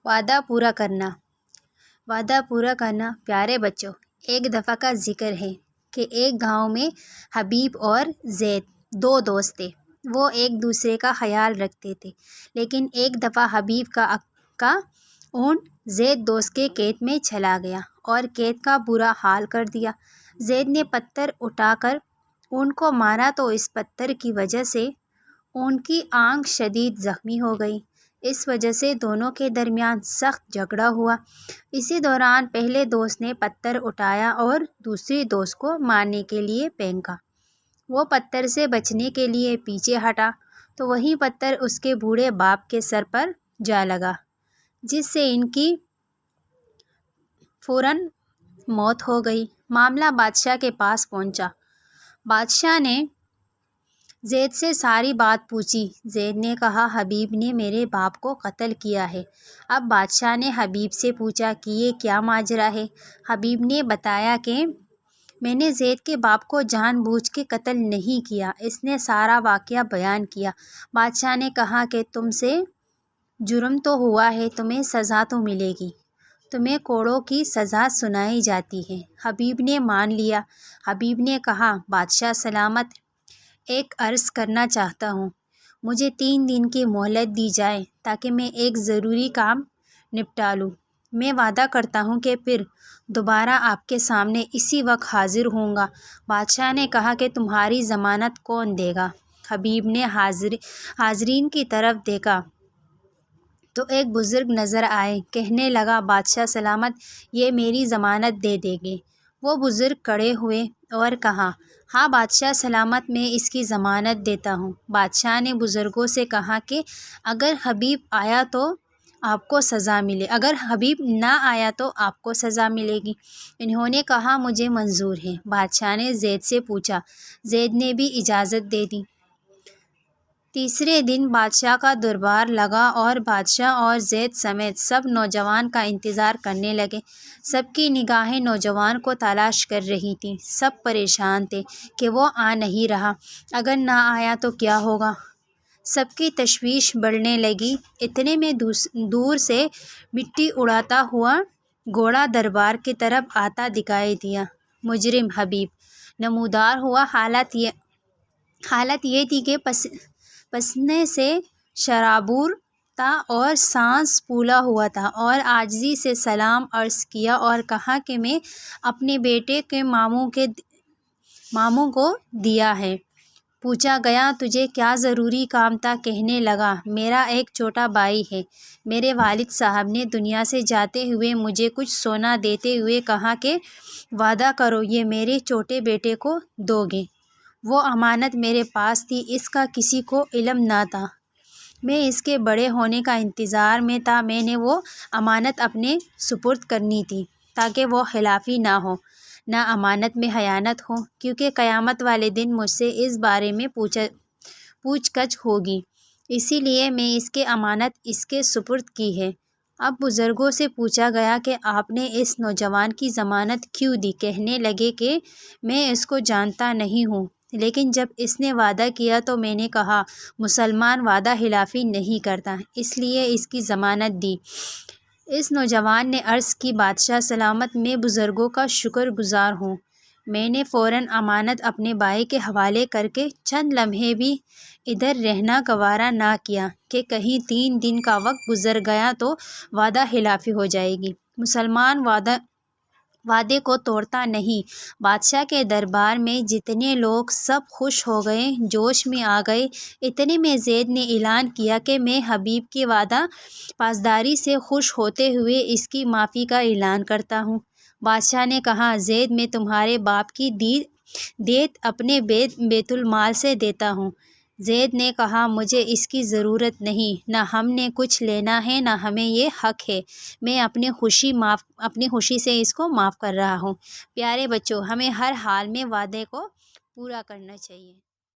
وعدہ پورا کرنا۔ وعدہ پورا کرنا پیارے بچوں، ایک دفعہ کا ذکر ہے کہ ایک گاؤں میں حبیب اور زید دو دوست تھے۔ وہ ایک دوسرے کا خیال رکھتے تھے، لیکن ایک دفعہ حبیب کا اونٹ زید دوست کے کھیت میں چلا گیا اور کھیت کا برا حال کر دیا۔ زید نے پتھر اٹھا کر اونٹ کو مارا تو اس پتھر کی وجہ سے اونٹ کی آنکھ شدید زخمی ہو گئی۔ اس وجہ سے دونوں کے درمیان سخت جھگڑا ہوا۔ اسی دوران پہلے دوست نے پتھر اٹھایا اور دوسرے دوست کو مارنے کے لیے پھینکا۔ وہ پتھر سے بچنے کے لیے پیچھے ہٹا تو وہی پتھر اس کے بوڑھے باپ کے سر پر جا لگا، جس سے ان کی فوراً موت ہو گئی۔ معاملہ بادشاہ کے پاس پہنچا۔ بادشاہ نے زید سے ساری بات پوچھی۔ زید نے کہا، حبیب نے میرے باپ کو قتل کیا ہے۔ اب بادشاہ نے حبیب سے پوچھا کہ یہ کیا ماجرا ہے؟ حبیب نے بتایا کہ میں نے زید کے باپ کو جان بوجھ کے قتل نہیں کیا۔ اس نے سارا واقعہ بیان کیا۔ بادشاہ نے کہا کہ تم سے جرم تو ہوا ہے، تمہیں سزا تو ملے گی۔ تمہیں کوڑوں کی سزا سنائی جاتی ہے۔ حبیب نے مان لیا۔ حبیب نے کہا، بادشاہ سلامت، ایک عرض کرنا چاہتا ہوں۔ مجھے 3 دن کی مہلت دی جائے تاکہ میں ایک ضروری کام نپٹا لوں۔ میں وعدہ کرتا ہوں کہ پھر دوبارہ آپ کے سامنے اسی وقت حاضر ہوں گا۔ بادشاہ نے کہا کہ تمہاری ضمانت کون دے گا؟ حبیب نے حاضرین کی طرف دیکھا تو ایک بزرگ نظر آئے۔ کہنے لگا، بادشاہ سلامت، یہ میری ضمانت دے دیں گے۔ وہ بزرگ کھڑے ہوئے اور کہا، ہاں بادشاہ سلامت، میں اس کی ضمانت دیتا ہوں۔ بادشاہ نے بزرگوں سے کہا کہ اگر حبیب آیا تو آپ کو سزا ملے، اگر حبیب نہ آیا تو آپ کو سزا ملے گی۔ انہوں نے کہا، مجھے منظور ہے۔ بادشاہ نے زید سے پوچھا۔ زید نے بھی اجازت دے دی۔ تیسرے دن بادشاہ کا دربار لگا اور بادشاہ اور زید سمیت سب نوجوان کا انتظار کرنے لگے۔ سب کی نگاہیں نوجوان کو تلاش کر رہی تھیں۔ سب پریشان تھے کہ وہ آ نہیں رہا، اگر نہ آیا تو کیا ہوگا؟ سب کی تشویش بڑھنے لگی۔ اتنے میں دور سے مٹی اڑاتا ہوا گھوڑا دربار کی طرف آتا دکھائی دیا۔ مجرم حبیب نمودار ہوا۔ حالت یہ تھی کہ پسینے سے شرابور تھا اور سانس پھولا ہوا تھا، اور عاجزی سے سلام عرض کیا اور کہا کہ میں اپنے بیٹے کے ماموں کو دیا ہے۔ پوچھا گیا، تجھے کیا ضروری کام تھا؟ کہنے لگا، میرا ایک چھوٹا بھائی ہے۔ میرے والد صاحب نے دنیا سے جاتے ہوئے مجھے کچھ سونا دیتے ہوئے کہا کہ وعدہ کرو یہ میرے چھوٹے بیٹے کو دو گے۔ وہ امانت میرے پاس تھی، اس کا کسی کو علم نہ تھا۔ میں اس کے بڑے ہونے کا انتظار میں تھا۔ میں نے وہ امانت اپنے سپرد کرنی تھی تاکہ وہ خلافی نہ ہو، نہ امانت میں خیانت ہو، کیونکہ قیامت والے دن مجھ سے اس بارے میں پوچھ گچھ ہوگی۔ اسی لیے میں اس کی امانت اس کے سپرد کی ہے۔ اب بزرگوں سے پوچھا گیا کہ آپ نے اس نوجوان کی ضمانت کیوں دی؟ کہنے لگے کہ میں اس کو جانتا نہیں ہوں، لیکن جب اس نے وعدہ کیا تو میں نے کہا مسلمان وعدہ خلافی نہیں کرتا، اس لیے اس کی ضمانت دی۔ اس نوجوان نے عرض کی، بادشاہ سلامت، میں بزرگوں کا شکر گزار ہوں۔ میں نے فوراً امانت اپنے بھائی کے حوالے کر کے چند لمحے بھی ادھر رہنا گوارا نہ کیا کہ کہیں 3 دن کا وقت گزر گیا تو وعدہ خلافی ہو جائے گی۔ مسلمان وعدے کو توڑتا نہیں۔ بادشاہ کے دربار میں جتنے لوگ سب خوش ہو گئے، جوش میں آ گئے۔ اتنے میں زید نے اعلان کیا کہ میں حبیب کی وعدہ پاسداری سے خوش ہوتے ہوئے اس کی معافی کا اعلان کرتا ہوں۔ بادشاہ نے کہا، زید، میں تمہارے باپ کی دیت اپنے بیت المال سے دیتا ہوں۔ زید نے کہا، مجھے اس کی ضرورت نہیں، نہ ہم نے کچھ لینا ہے نہ ہمیں یہ حق ہے۔ میں اپنی خوشی سے اس کو معاف کر رہا ہوں۔ پیارے بچوں، ہمیں ہر حال میں وعدے کو پورا کرنا چاہیے۔